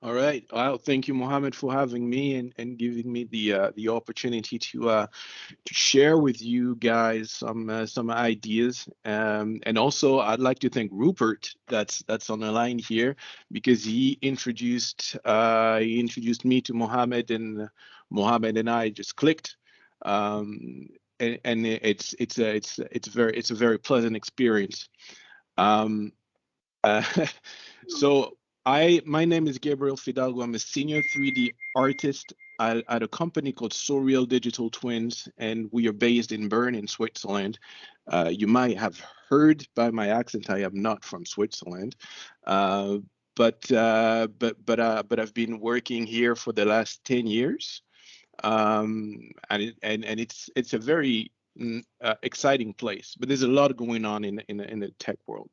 All right. Well, thank you, Mohammed, for having me and giving me the opportunity to share with you guys some ideas. And also, I'd like to thank Rupert that's on the line here because he introduced me to Mohammed, and Mohammed and I just clicked. And it's a very pleasant experience. Um, uh, so my name is Gabriel Fidalgo. I'm a senior 3D artist at a company called Surreal Digital Twins, and we are based in Bern in Switzerland. You might have heard by my accent I am not from Switzerland, uh, but I've been working here for the last 10 years, and it's a very exciting place. But there's a lot going on in the tech world.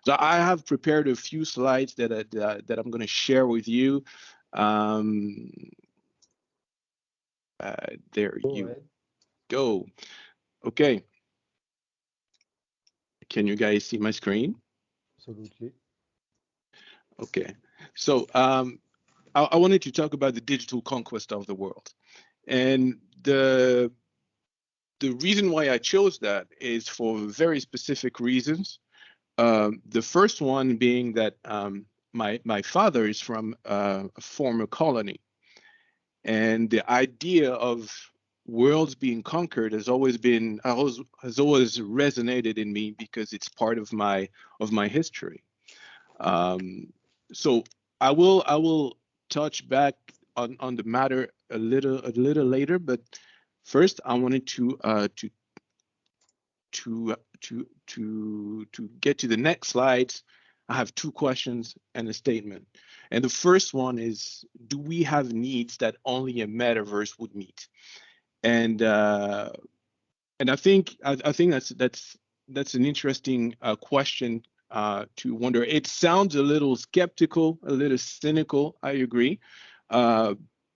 So I have prepared a few slides that I'm going to share with you. Um, there Go you ahead. go. Okay, can you guys see my screen? Absolutely. Okay, so I wanted to talk about the digital conquest of the world, and the reason why I chose that is for very specific reasons. The first one being that my father is from a former colony, and the idea of worlds being conquered has always resonated in me because it's part of my history. Um, so I will touch back on the matter a little later, but first I wanted to get to the next slides. I have two questions and a statement. And the first one is, do we have needs that only a metaverse would meet? And and I think that's an interesting question to wonder. It sounds a little skeptical, a little cynical. I agree, uh,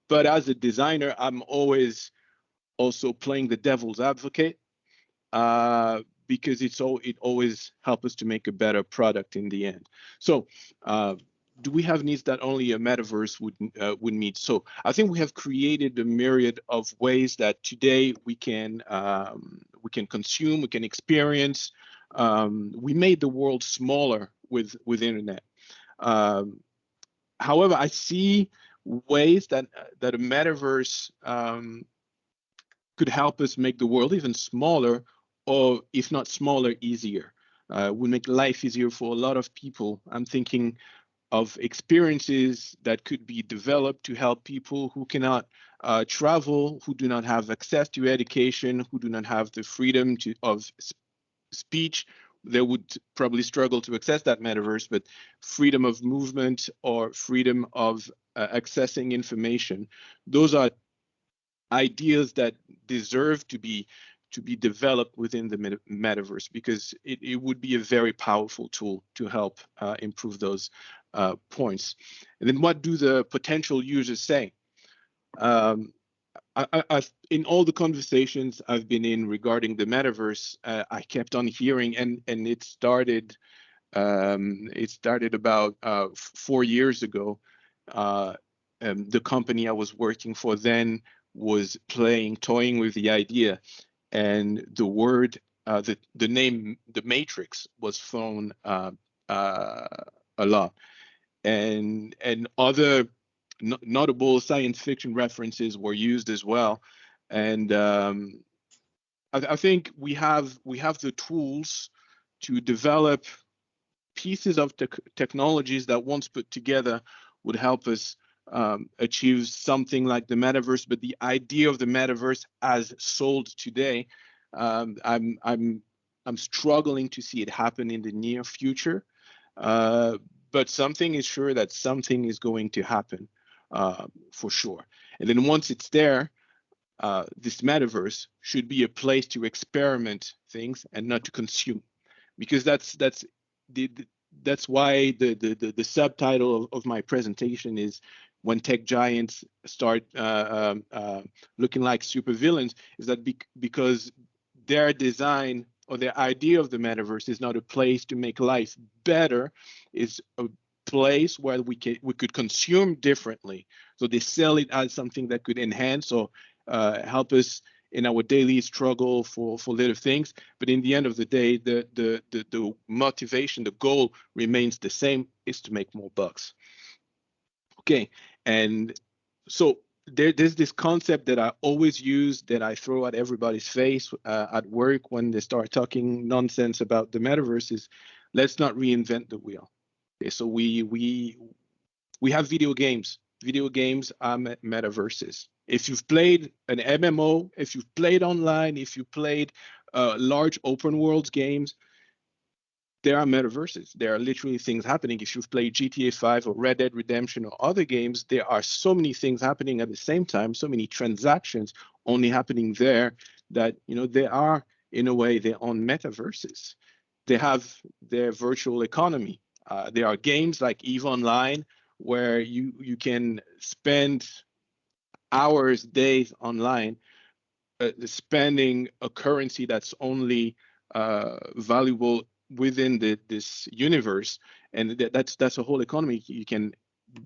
but as a designer, I'm always also playing the devil's advocate, because it always helps us to make a better product in the end. So, uh, do we have needs that only a metaverse would meet? So, I think we have created a myriad of ways that today we can consume, we can experience. We made the world smaller with internet. Um, However, I see ways that a metaverse could help us make the world even smaller, or if not smaller, easier. Will make life easier for a lot of people. I'm thinking of experiences that could be developed to help people who cannot travel, who do not have access to education, who do not have the freedom of speech. They would probably struggle to access that metaverse, but freedom of movement or freedom of accessing information, those are ideas that deserve to be developed within the metaverse, because it would be a very powerful tool to help improve those points. And then what do the potential users say? Um, in all the conversations I've been in regarding the metaverse, I kept on hearing, and it started about 4 years ago. Uh, the company I was working for then was toying with the idea, and the name, the Matrix, was thrown uh, a lot, and other notable science fiction references were used as well, and I think we have the tools to develop pieces of technologies that, once put together, would help us achieve something like the metaverse. But the idea of the metaverse as sold today, um, I'm I'm I'm struggling to see it happen in the near future. Uh, but something is sure, that something is going to happen, for sure. And then once it's there, this metaverse should be a place to experiment things and not to consume, because that's why the subtitle of my presentation is "When Tech Giants Start Looking Like Supervillains," is that because their design or their idea of the metaverse is not a place to make life better, is a place where we could consume differently. So they sell it as something that could enhance or help us in our daily struggle for little things. But in the end of the day, the motivation, the goal remains the same, is to make more bucks. Okay, and so there's this concept that I always use, that I throw at everybody's face at work when they start talking nonsense about the metaverse, is let's not reinvent the wheel. Okay, so we have video games. Video games are metaverses. If you've played an MMO, if you've played online, if you played large open world games, there are metaverses. There are literally things happening. If you've played GTA 5 or Red Dead Redemption or other games, there are so many things happening at the same time, so many transactions only happening there, that, you know, they are, in a way, their own metaverses. They have their virtual economy. There are games like EVE Online, where you can spend hours, days online, spending a currency that's only valuable within this universe, and that's a whole economy. You can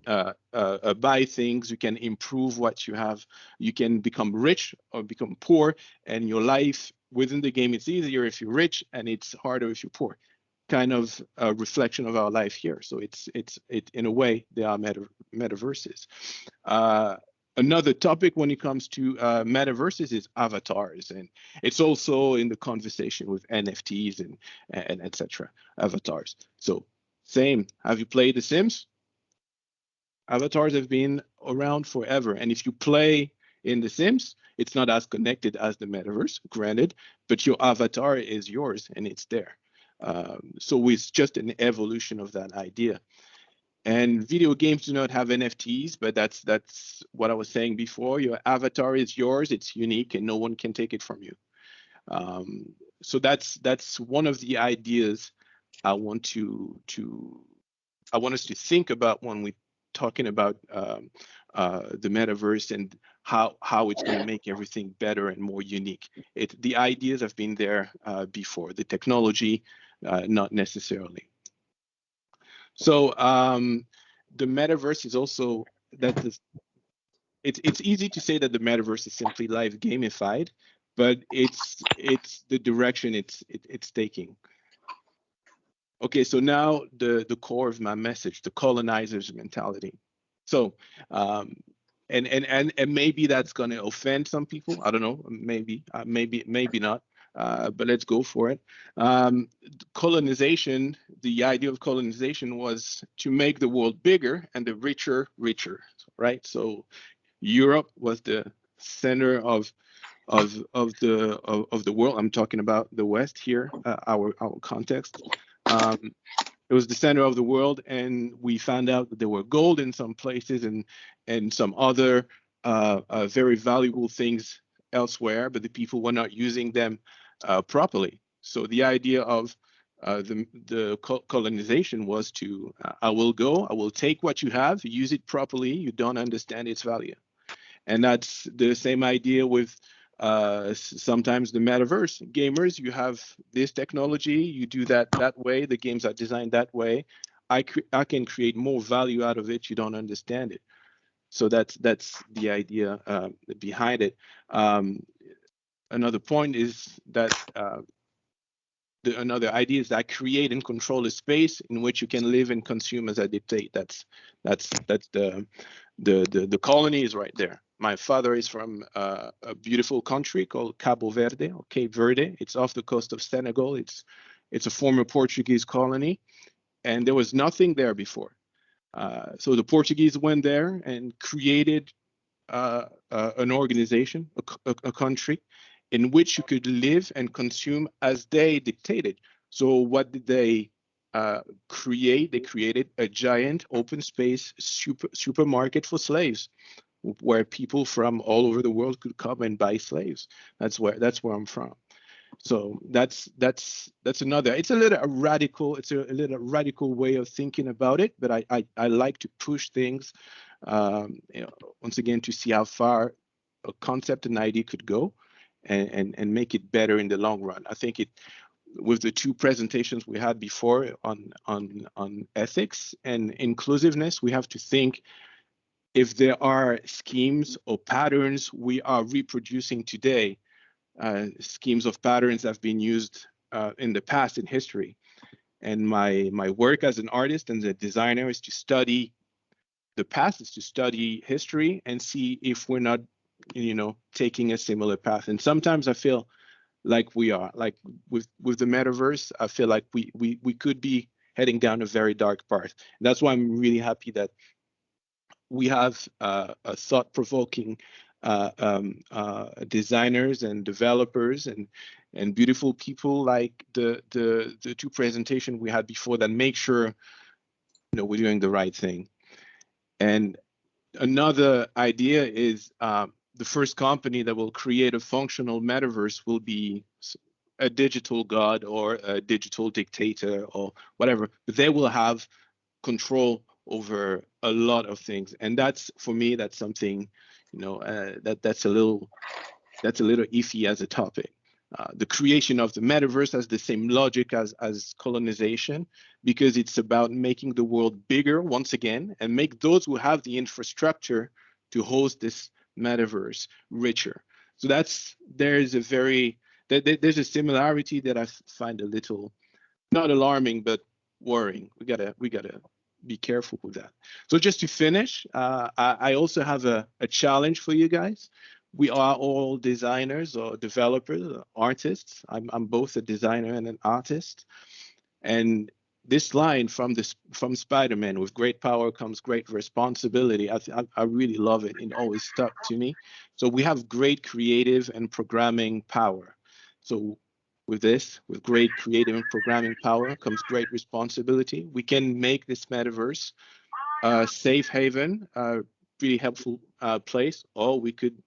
buy things, you can improve what you have, you can become rich or become poor, and your life within the game, it's easier if you're rich and it's harder if you're poor. Kind of a reflection of our life here. So it's in a way, they are metaverses. Another topic when it comes to metaverses is avatars, and it's also in the conversation with NFTs and etc. Avatars. So same. Have you played The Sims? Avatars have been around forever, and if you play in The Sims, it's not as connected as the metaverse, granted, but your avatar is yours and it's there. So it's just an evolution of that idea. And video games do not have NFTs, but that's what I was saying before. Your avatar is yours, it's unique, and no one can take it from you. So that's one of the ideas I want I want us to think about when we're talking about the metaverse and how it's going to make everything better and more unique. The ideas have been there before, the technology, not necessarily. So the metaverse is also it's easy to say that the metaverse is simply live gamified, but it's the direction it's taking. Okay, so now the core of my message, the colonizers mentality. So and maybe that's going to offend some people. I don't know. Maybe not. But let's go for it. Colonization, the idea of colonization was to make the world bigger and the richer richer, right? So Europe was the center of the world. I'm talking about the West here, our context. It was the center of the world, and we found out that there were gold in some places and some other very valuable things elsewhere, but the people were not using them properly. So the idea of the colonization was to, I will take what you have, use it properly, you don't understand its value. And that's the same idea with sometimes the metaverse. Gamers, you have this technology, you do that way, the games are designed that way. I can create more value out of it, you don't understand it. So that's the idea behind it. Another point is that another idea is that create and control a space in which you can live and consume as I dictate. That's the colony is right there. My father is from a beautiful country called Cabo Verde or Cape Verde. It's off the coast of Senegal. It's a former Portuguese colony, and there was nothing there before. So the Portuguese went there and created an organization, a country, in which you could live and consume as they dictated. So what did they create? They created a giant open space supermarket for slaves, where people from all over the world could come and buy slaves. That's where I'm from. So that's another. It's a little radical. It's a little radical way of thinking about it. But I like to push things, once again, to see how far a concept, an idea could go, and make it better in the long run. I think with the two presentations we had before on ethics and inclusiveness, we have to think if there are schemes or patterns we are reproducing today, schemes of patterns that have been used in the past in history. And my work as an artist and a designer is to study the past, is to study history and see if we're not, taking a similar path. And sometimes I feel like we are, like with the metaverse, I feel like we could be heading down a very dark path. And that's why I'm really happy that we have a thought-provoking designers and developers and beautiful people like the two presentations we had before that make sure we're doing the right thing. And another idea is the first company that will create a functional metaverse will be a digital god or a digital dictator or whatever, but they will have control over a lot of things. And that's, for me, that's something, that's a little iffy as a topic. The creation of the metaverse has the same logic as colonization, because it's about making the world bigger once again and make those who have the infrastructure to host this metaverse richer. So there's a similarity that I find a little not alarming but worrying. We gotta be careful with that. So just to finish, I also have a challenge for you guys. We are all designers or developers, or artists. I'm both a designer and an artist. And this line from Spider-Man, with great power comes great responsibility, I really love it. It always stuck to me. So we have great creative and programming power. So with great creative and programming power comes great responsibility. We can make this metaverse a safe haven, a really helpful place, or we could,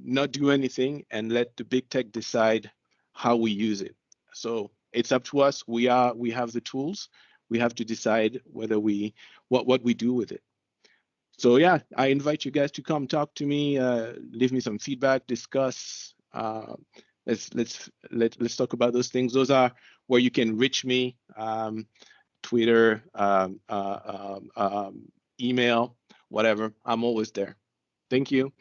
not do anything and let the big tech decide how we use it. So it's up to us. We have the tools. We have to decide whether what we do with it. So yeah, I invite you guys to come talk to me, leave me some feedback, discuss. Let's talk about those things. Those are where you can reach me. Twitter, email, whatever. I'm always there. Thank you.